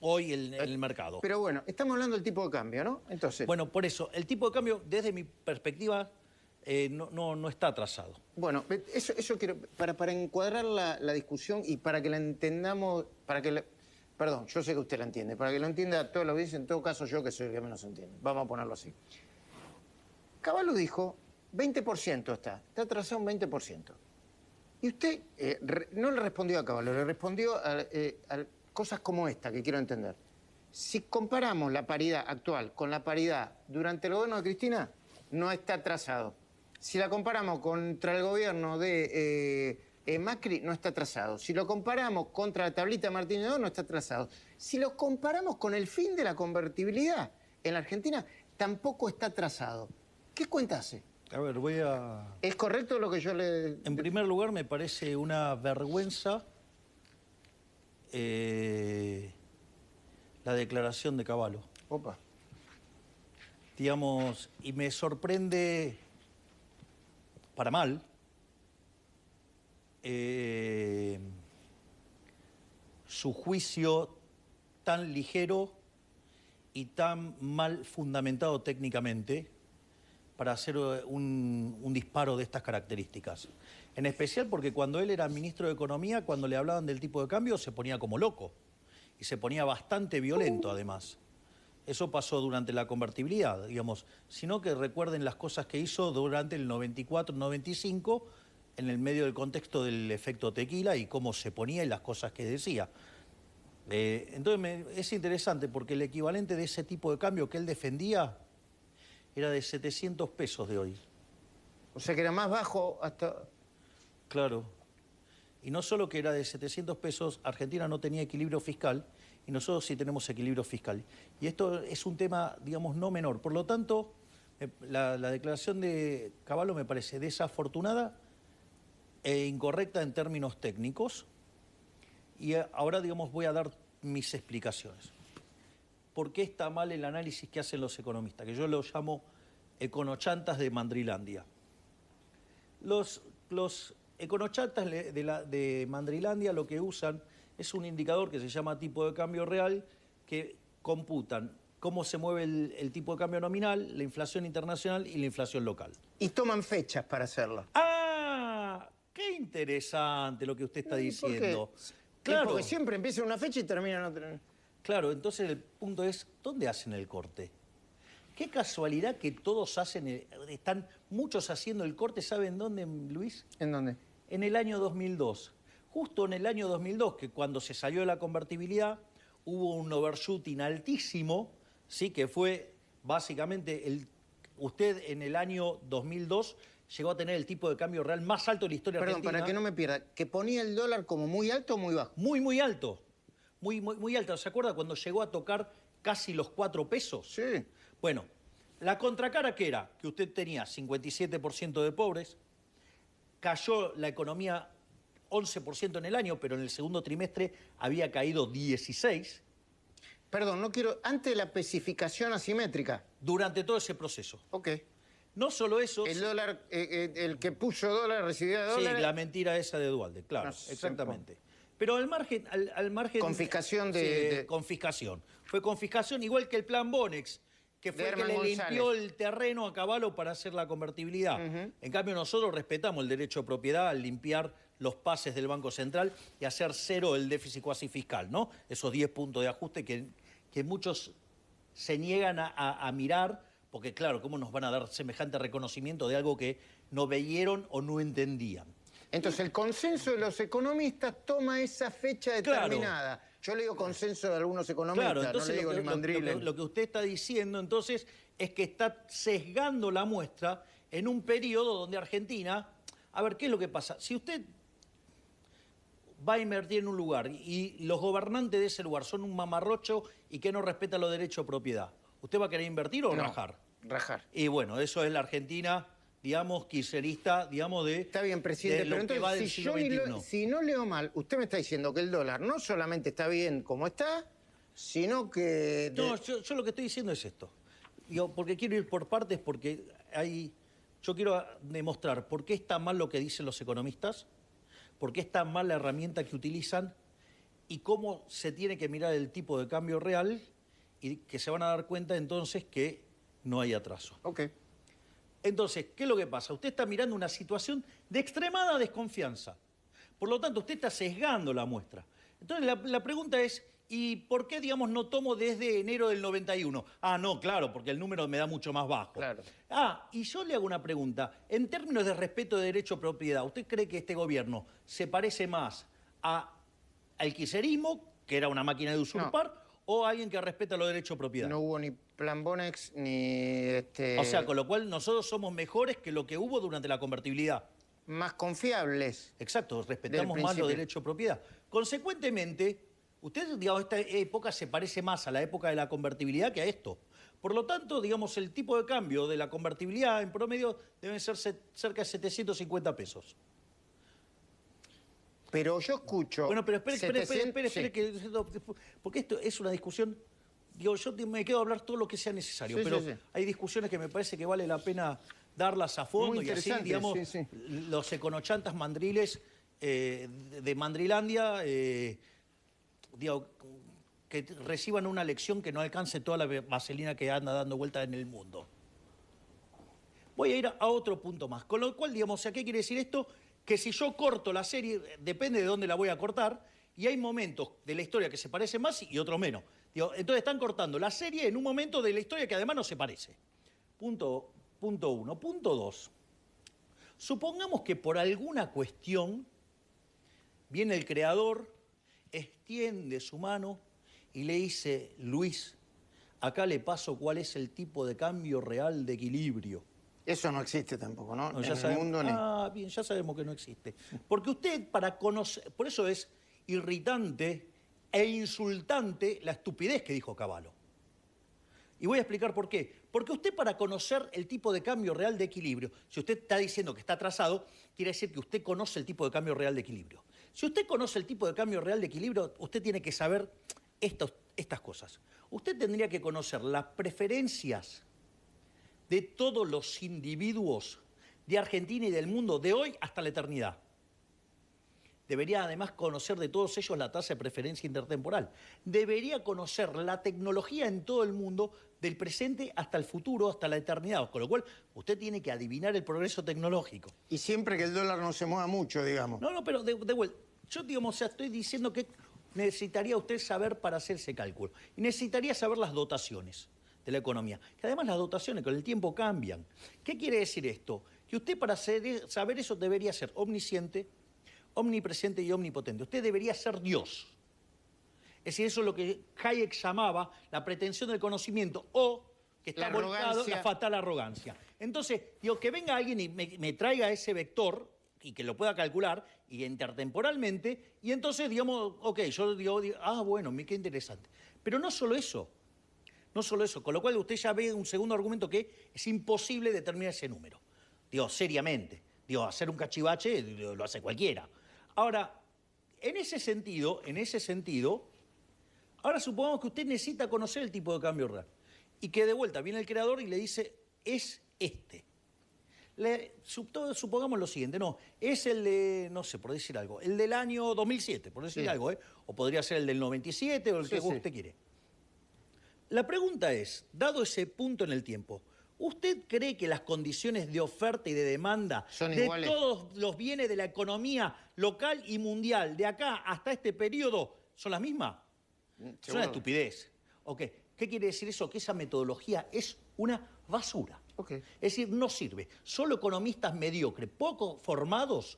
hoy en el mercado. Pero bueno, estamos hablando del tipo de cambio, ¿no? Entonces... Bueno, por eso, el tipo de cambio, desde mi perspectiva, no está atrasado. Bueno, eso quiero, para encuadrar la discusión y para que la entendamos, perdón, yo sé que usted la entiende, para que lo entienda toda la audiencia, en todo caso yo que soy el que menos entiende. Vamos a ponerlo así. Caballo dijo, 20% está atrasado un 20%. Y usted no le respondió a Caballo, le respondió a cosas como esta que quiero entender. Si comparamos la paridad actual con la paridad durante el gobierno de Cristina, no está atrasado. Si la comparamos contra el gobierno de Macri, no está atrasado. Si lo comparamos contra la tablita de Martínez II, no está atrasado. Si lo comparamos con el fin de la convertibilidad en la Argentina, tampoco está atrasado. ¿Qué cuenta hace? A ver, voy a... ¿Es correcto lo que yo le...? En primer lugar, me parece una vergüenza la declaración de Caballo. Opa. Digamos, y me sorprende, para mal, su juicio tan ligero y tan mal fundamentado técnicamente para hacer un disparo de estas características. En especial porque cuando él era ministro de Economía, cuando le hablaban del tipo de cambio, se ponía como loco. Y se ponía bastante violento, además. Eso pasó durante la convertibilidad, digamos. Sino que recuerden las cosas que hizo durante el 94-95, en el medio del contexto del efecto tequila y cómo se ponía y las cosas que decía. Entonces es interesante porque el equivalente de ese tipo de cambio que él defendía era de 700 pesos de hoy. O sea que era más bajo hasta... Claro. Y no solo que era de 700 pesos, Argentina no tenía equilibrio fiscal y nosotros sí tenemos equilibrio fiscal. Y esto es un tema, digamos, no menor. Por lo tanto, la declaración de Caballo me parece desafortunada e incorrecta en términos técnicos. Y ahora, digamos, voy a dar mis explicaciones. ¿Por qué está mal el análisis que hacen los economistas? Que yo lo llamo econochantas de Mandrilandia. Los econochantas de Mandrilandia lo que usan es un indicador que se llama tipo de cambio real, que computan cómo se mueve el tipo de cambio nominal, la inflación internacional y la inflación local. Y toman fechas para hacerlo. ¡Ah! ¡Qué interesante lo que usted está diciendo! Claro. Porque siempre empieza una fecha y termina en otra. Claro, entonces el punto es, ¿dónde hacen el corte? Qué casualidad que todos están muchos haciendo el corte, ¿saben dónde, Luis? ¿En dónde? En el año 2002. Justo en el año 2002, que cuando se salió de la convertibilidad, hubo un overshooting altísimo, ¿sí? Que fue básicamente, usted en el año 2002 llegó a tener el tipo de cambio real más alto de la historia argentina. Perdón, para que no me pierda, ¿que ponía el dólar como muy alto o muy bajo? Muy, muy alto. Muy alto. ¿Se acuerda cuando llegó a tocar casi los 4 pesos? Sí. Bueno, la contracara que era que usted tenía 57% de pobres, cayó la economía 11% en el año, pero en el segundo trimestre había caído 16%. Perdón, no quiero... Antes de la especificación asimétrica. Durante todo ese proceso. Ok. No solo eso... El dólar, el que puso dólar recibía dólares... Sí, la mentira esa de Duhalde, claro, No, exactamente. Pero al margen... Confiscación confiscación. Fue confiscación igual que el plan Bonex, que fue el que le limpió el terreno a Caballo para hacer la convertibilidad. En cambio, nosotros respetamos el derecho de propiedad al limpiar los pases del Banco Central y hacer cero el déficit cuasi fiscal, ¿no? Esos 10 puntos de ajuste que muchos se niegan a mirar, porque claro, ¿cómo nos van a dar semejante reconocimiento de algo que no veyeron o no entendían? Entonces, el consenso de los economistas toma esa fecha determinada. Claro. Yo le digo consenso de algunos economistas, claro, entonces no le digo ni mandriles. Lo que usted está diciendo, entonces, es que está sesgando la muestra en un periodo donde Argentina... A ver, ¿qué es lo que pasa? Si usted va a invertir en un lugar y los gobernantes de ese lugar son un mamarrocho y que no respetan los derechos de propiedad, ¿usted va a querer invertir o rajar? Rajar. Y bueno, eso es la Argentina... digamos, kirchnerista, digamos, de... Está bien, presidente, pero entonces, si no leo mal, usted me está diciendo que el dólar no solamente está bien como está, sino que... No, yo lo que estoy diciendo es esto. Digo, porque quiero ir por partes, porque yo quiero demostrar por qué está mal lo que dicen los economistas, por qué está mal la herramienta que utilizan y cómo se tiene que mirar el tipo de cambio real y que se van a dar cuenta entonces que no hay atraso. Ok. Entonces, ¿qué es lo que pasa? Usted está mirando una situación de extremada desconfianza. Por lo tanto, usted está sesgando la muestra. Entonces, la pregunta es, ¿y por qué, digamos, no tomo desde enero del 91? Ah, no, claro, porque el número me da mucho más bajo. Claro. Ah, y yo le hago una pregunta. En términos de respeto de derecho a propiedad, ¿usted cree que este gobierno se parece más al kirchnerismo, que era una máquina de usurpar, o a alguien que respeta los derechos de propiedad? No hubo ni plan Bonex ni O sea, con lo cual nosotros somos mejores que lo que hubo durante la convertibilidad. más confiables. Exacto, respetamos Del más los principio. derechos de propiedad. Consecuentemente, usted, digamos, esta época se parece más a la época de la convertibilidad que a esto. Por lo tanto, digamos, el tipo de cambio de la convertibilidad en promedio debe ser cerca de 750 pesos. Pero yo escucho... Bueno, pero espere, sí. porque esto es una discusión. Digo, yo me quedo a hablar todo lo que sea necesario, Sí, pero sí, sí. hay discusiones que me parece que vale la pena darlas a fondo Muy y así, interesante, digamos, sí, sí. los econochantas mandriles de Mandrilandia, digo, que reciban una lección que no alcance toda la vaselina que anda dando vueltas en el mundo. Voy a ir a otro punto más, con lo cual, digamos, ¿a qué quiere decir esto? Que si yo corto la serie, depende de dónde la voy a cortar, y hay momentos de la historia que se parecen más y otros menos. Digo, entonces están cortando la serie en un momento de la historia que además no se parece. Punto uno. Punto dos. Supongamos que por alguna cuestión viene el creador, extiende su mano y le dice, Luis, acá le paso cuál es el tipo de cambio real de equilibrio. Eso no existe tampoco, ¿no? No, En el mundo ni... bien, ya sabemos que no existe. Porque usted para conocer, por eso es irritante e insultante la estupidez que dijo Cavallo. Y voy a explicar por qué. Porque usted para conocer el tipo de cambio real de equilibrio, si usted está diciendo que está atrasado, quiere decir que usted conoce el tipo de cambio real de equilibrio. Si usted conoce el tipo de cambio real de equilibrio, usted tiene que saber estas cosas. Usted tendría que conocer las preferencias de todos los individuos de Argentina y del mundo, de hoy hasta la eternidad. Debería además conocer de todos ellos la tasa de preferencia intertemporal. Debería conocer la tecnología en todo el mundo, del presente hasta el futuro, hasta la eternidad. Con lo cual, usted tiene que adivinar el progreso tecnológico. Y siempre que el dólar no se mueva mucho, digamos. No, pero de vuelta. Yo, digamos, o sea, estoy diciendo que necesitaría usted saber para hacer ese cálculo. Y necesitaría saber las dotaciones de la economía. Que además las dotaciones con el tiempo cambian. ¿Qué quiere decir esto? Que usted para saber eso debería ser omnisciente, omnipresente y omnipotente. Usted debería ser Dios. Es decir, eso es lo que Hayek llamaba la pretensión del conocimiento o, que está volcado, la fatal arrogancia. Entonces, digo, que venga alguien y me traiga ese vector y que lo pueda calcular y intertemporalmente, y entonces, digamos, ok, yo digo, bueno, qué interesante. Pero no solo eso. No solo eso, con lo cual usted ya ve un segundo argumento que es imposible determinar ese número. Digo, seriamente. Digo, hacer un cachivache lo hace cualquiera. Ahora, en ese sentido, ahora supongamos que usted necesita conocer el tipo de cambio real. Y que de vuelta viene el creador y le dice, es este. Supongamos lo siguiente, no, es el de, no sé, por decir algo, el del año 2007, por decir algo, o podría ser el del 97 o el que usted quiere. La pregunta es, dado ese punto en el tiempo, ¿usted cree que las condiciones de oferta y de demanda de todos los bienes de la economía local y mundial, de acá hasta este periodo, son las mismas? Es una estupidez. Okay. ¿Qué quiere decir eso? Que esa metodología es una basura. Okay. Es decir, no sirve. Solo economistas mediocres, poco formados,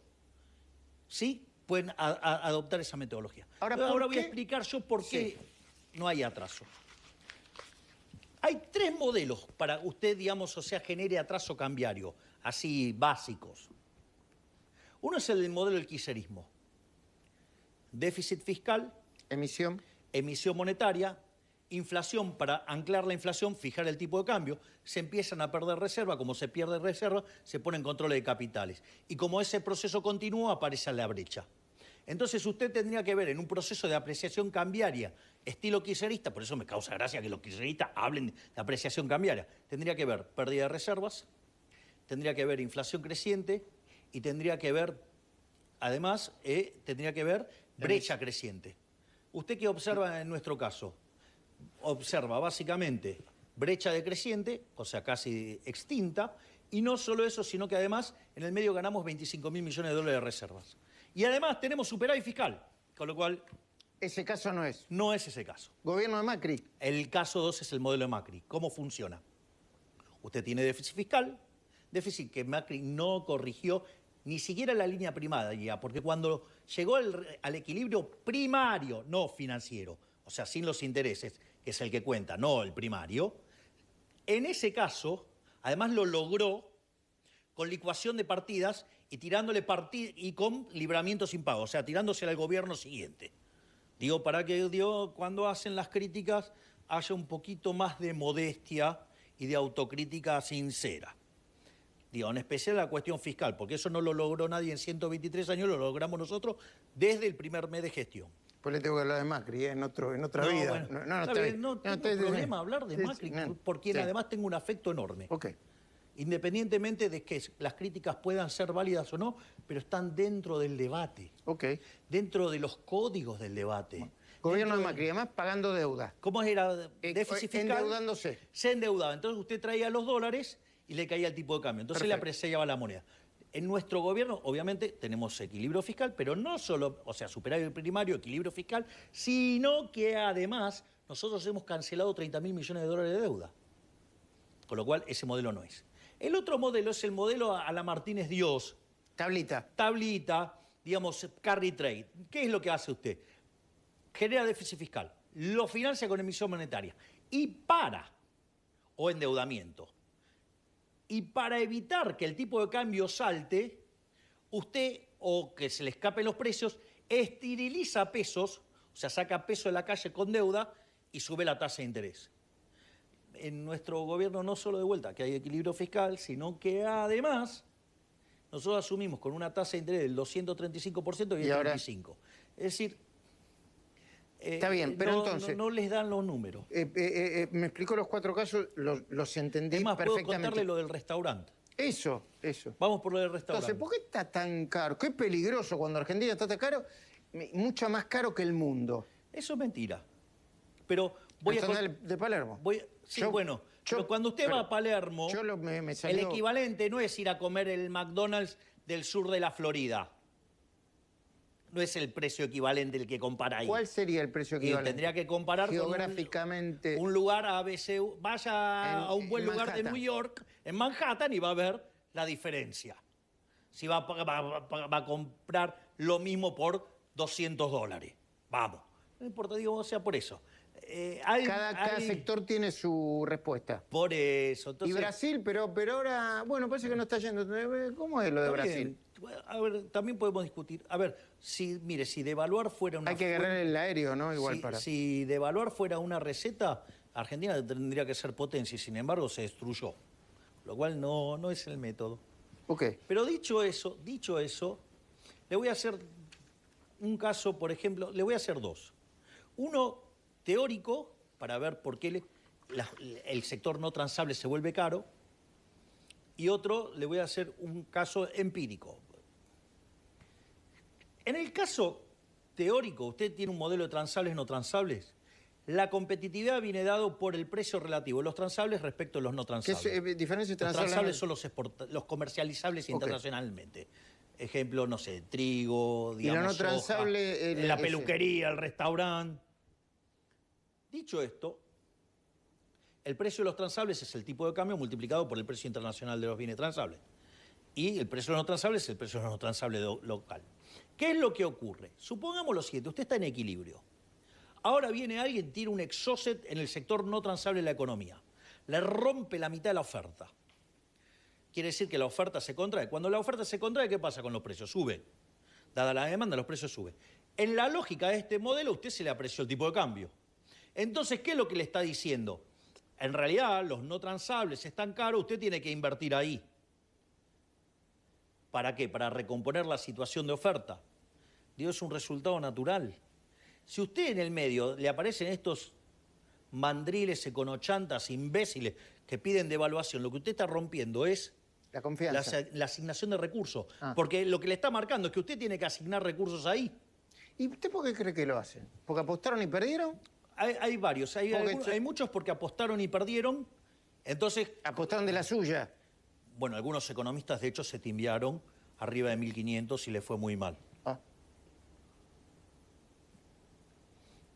¿sí?, pueden adoptar esa metodología. Ahora voy a explicar yo por qué no hay atraso. Hay tres modelos para usted, digamos, o sea, genere atraso cambiario, así básicos. Uno es el modelo del kirchnerismo. Déficit fiscal. Emisión monetaria. Inflación, para anclar la inflación, fijar el tipo de cambio. Se empiezan a perder reserva. Como se pierde reserva, se ponen controles de capitales. Y como ese proceso continúa, aparece la brecha. Entonces usted tendría que ver en un proceso de apreciación cambiaria, estilo kirchnerista, por eso me causa gracia que los kirchneristas hablen de apreciación cambiaria, tendría que ver pérdida de reservas, tendría que ver inflación creciente y tendría que ver, además, brecha creciente. ¿Usted qué observa en nuestro caso? Observa básicamente brecha decreciente, o sea, casi extinta, y no solo eso, sino que además en el medio ganamos 25.000 millones de dólares de reservas. Y además tenemos superávit fiscal, con lo cual... Ese caso no es. No es ese caso. Gobierno de Macri. El caso 2 es el modelo de Macri. ¿Cómo funciona? Usted tiene déficit fiscal, déficit que Macri no corrigió ni siquiera la línea primaria, porque cuando llegó al equilibrio primario, no financiero, o sea, sin los intereses, que es el que cuenta, no el primario, en ese caso, además lo logró con licuación de partidas y tirándole y con libramiento sin pago, o sea, tirándose al gobierno siguiente. Digo, para que cuando hacen las críticas haya un poquito más de modestia y de autocrítica sincera. Digo, en especial la cuestión fiscal, porque eso no lo logró nadie en 123 años, lo logramos nosotros desde el primer mes de gestión. Pues le tengo que hablar de Macri, en otra vida. Bueno, no tengo problema hablar de Macri, por quien además tengo un afecto enorme. Okay. Independientemente de que las críticas puedan ser válidas o no, pero están dentro del debate. Okay. Dentro de los códigos del debate. Bueno. Gobierno de Macri, además pagando deuda. ¿Cómo era? Déficit fiscal. Endeudándose. Se endeudaba. Entonces usted traía los dólares y le caía el tipo de cambio. Entonces le apreciaba la moneda. En nuestro gobierno, obviamente, tenemos equilibrio fiscal, pero no solo, o sea, superávit primario, equilibrio fiscal, sino que además nosotros hemos cancelado 30.000 millones de dólares de deuda. Con lo cual, ese modelo no es. El otro modelo es el modelo a la Martínez Dios. Tablita, digamos, carry trade. ¿Qué es lo que hace usted? Genera déficit fiscal, lo financia con emisión monetaria o endeudamiento. Y para evitar que el tipo de cambio salte, usted, o que se le escapen los precios, esteriliza pesos, o sea, saca peso de la calle con deuda y sube la tasa de interés. En nuestro gobierno no solo de vuelta que hay equilibrio fiscal, sino que además nosotros asumimos con una tasa de interés del 235% y el 35%. Es decir, está bien, pero entonces... No les dan los números. Me explicó los 4 casos, los entendí es más, perfectamente. puedo contarle lo del restaurante. Eso. Vamos por lo del restaurante. Entonces, ¿por qué está tan caro? Qué peligroso cuando Argentina está tan caro, mucho más caro que el mundo. Eso es mentira. Pero voy a... de Palermo. Pero cuando usted va a Palermo, el equivalente no es ir a comer el McDonald's del sur de la Florida. No es el precio equivalente el que compara ahí. ¿Cuál sería el precio equivalente? Tendría que comparar geográficamente con un lugar ABC. Vaya a un buen lugar de New York, en Manhattan, y va a ver la diferencia. Si va a comprar lo mismo por $200. Vamos. No importa, digo, o sea, por eso. Cada sector tiene su respuesta. Por eso. Entonces, y Brasil, pero ahora, bueno, parece que no está yendo. ¿Cómo es lo de Brasil? A ver, también podemos discutir. A ver, si devaluar fuera una... Hay que agarrar el aéreo, ¿no? Igual si devaluar fuera una receta, Argentina tendría que ser potencia y sin embargo se destruyó. Lo cual no es el método. Okay. Pero dicho eso, le voy a hacer un caso, por ejemplo, le voy a hacer 2. Uno teórico, para ver por qué el sector no transable se vuelve caro, y otro le voy a hacer un caso empírico. En el caso teórico, usted tiene un modelo de transables no transables. La competitividad viene dado por el precio relativo de los transables respecto a los no transables. ¿Qué diferencia los transables son los comercializables internacionalmente. Ejemplo, no sé, trigo, digamos, y lo no transable, la peluquería, el restaurante. Dicho esto, el precio de los transables es el tipo de cambio multiplicado por el precio internacional de los bienes transables. Y el precio de los no transables es el precio de los no transables local. ¿Qué es lo que ocurre? Supongamos lo siguiente, usted está en equilibrio. Ahora viene alguien, tira un exocet en el sector no transable de la economía. Le rompe la mitad de la oferta. Quiere decir que la oferta se contrae. Cuando la oferta se contrae, ¿qué pasa con los precios? Suben. Dada la demanda, los precios suben. En la lógica de este modelo, a usted se le apreció el tipo de cambio. Entonces, ¿qué es lo que le está diciendo? En realidad, los no transables están caros, usted tiene que invertir ahí. ¿Para qué? Para recomponer la situación de oferta. Digo, es un resultado natural. Si usted en el medio le aparecen estos mandriles, econochantas, imbéciles que piden devaluación, lo que usted está rompiendo es la confianza, la asignación de recursos. Porque lo que le está marcando es que usted tiene que asignar recursos ahí. ¿Y usted por qué cree que lo hacen? ¿Porque apostaron y perdieron? Hay varios, hay muchos porque apostaron y perdieron, entonces... ¿Apostaron de la suya? Bueno, algunos economistas de hecho se timbiaron arriba de 1500 y le fue muy mal. Ah.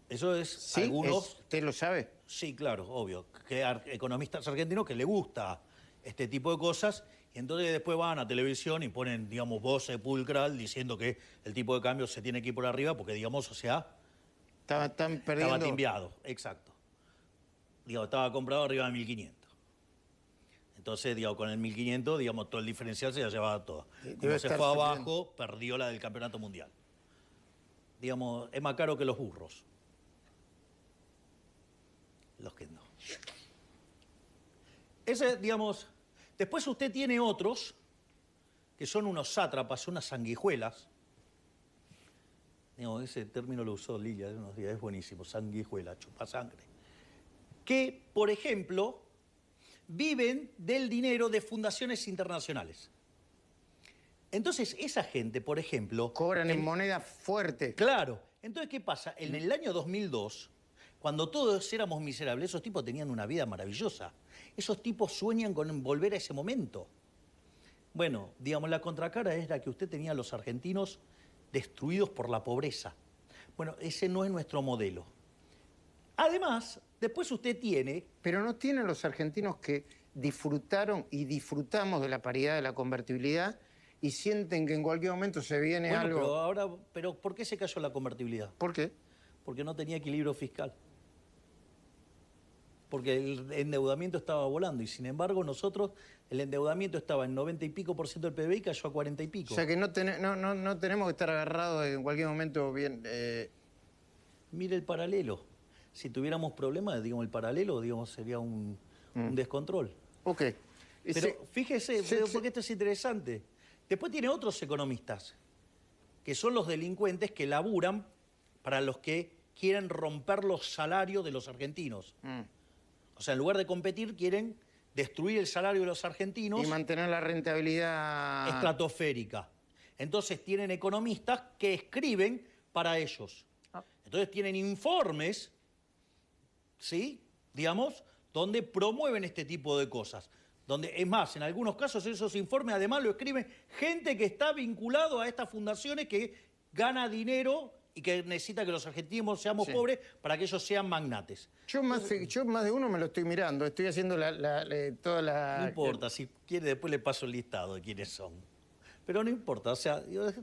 Eso es ¿Sí? algunos... ¿Usted lo sabe? Sí, claro, obvio. Que hay economistas argentinos que le gusta este tipo de cosas y entonces después van a televisión y ponen, digamos, voz sepulcral diciendo que el tipo de cambio se tiene que ir por arriba porque, digamos, o sea... Están perdiendo... Estaba timbiado, exacto. Digamos, estaba comprado arriba de 1500. Entonces, digamos, con el 1500, digamos, todo el diferencial se la llevaba toda. Como se fue abajo, perdió la del campeonato mundial. Digamos, es más caro que los burros. Los que no. Ese, digamos... Después usted tiene otros que son unos sátrapas, unas sanguijuelas. Digamos, ese término lo usó Lilia hace unos días, es buenísimo, sanguijuela, chupasangre. Que, por ejemplo, viven del dinero de fundaciones internacionales. Entonces, esa gente, por ejemplo... Cobran en moneda fuerte. Claro. Entonces, ¿qué pasa? En el año 2002, cuando todos éramos miserables, esos tipos tenían una vida maravillosa. Esos tipos sueñan con volver a ese momento. Bueno, digamos, la contracara era que usted tenía a los argentinos destruidos por la pobreza. Bueno, ese no es nuestro modelo. Además, después usted tiene... Pero no tienen los argentinos que disfrutaron y disfrutamos de la paridad de la convertibilidad y sienten que en cualquier momento se viene algo... Pero ¿por qué se cayó la convertibilidad? ¿Por qué? Porque no tenía equilibrio fiscal. Porque el endeudamiento estaba volando y sin embargo nosotros, el endeudamiento estaba en 90 y pico % del PBI y cayó a 40 y pico. O sea que no tenemos que estar agarrados en cualquier momento bien... Mire el paralelo. Si tuviéramos problemas, digamos, el paralelo, digamos, sería un descontrol. Ok. Pero fíjese, porque esto es interesante. Después tiene otros economistas, que son los delincuentes que laburan para los que quieren romper los salarios de los argentinos. O sea, en lugar de competir, quieren destruir el salario de los argentinos... Y mantener la rentabilidad... estratosférica. Entonces tienen economistas que escriben para ellos. Entonces tienen informes, ¿sí? Digamos, donde promueven este tipo de cosas. Donde, es más, en algunos casos esos informes además lo escriben gente que está vinculado a estas fundaciones que gana dinero y que necesita que los argentinos seamos pobres para que ellos sean magnates. Yo más de uno me lo estoy mirando, estoy haciendo toda la... No importa, si quiere después le paso el listado de quiénes son. Pero no importa, o sea, digamos,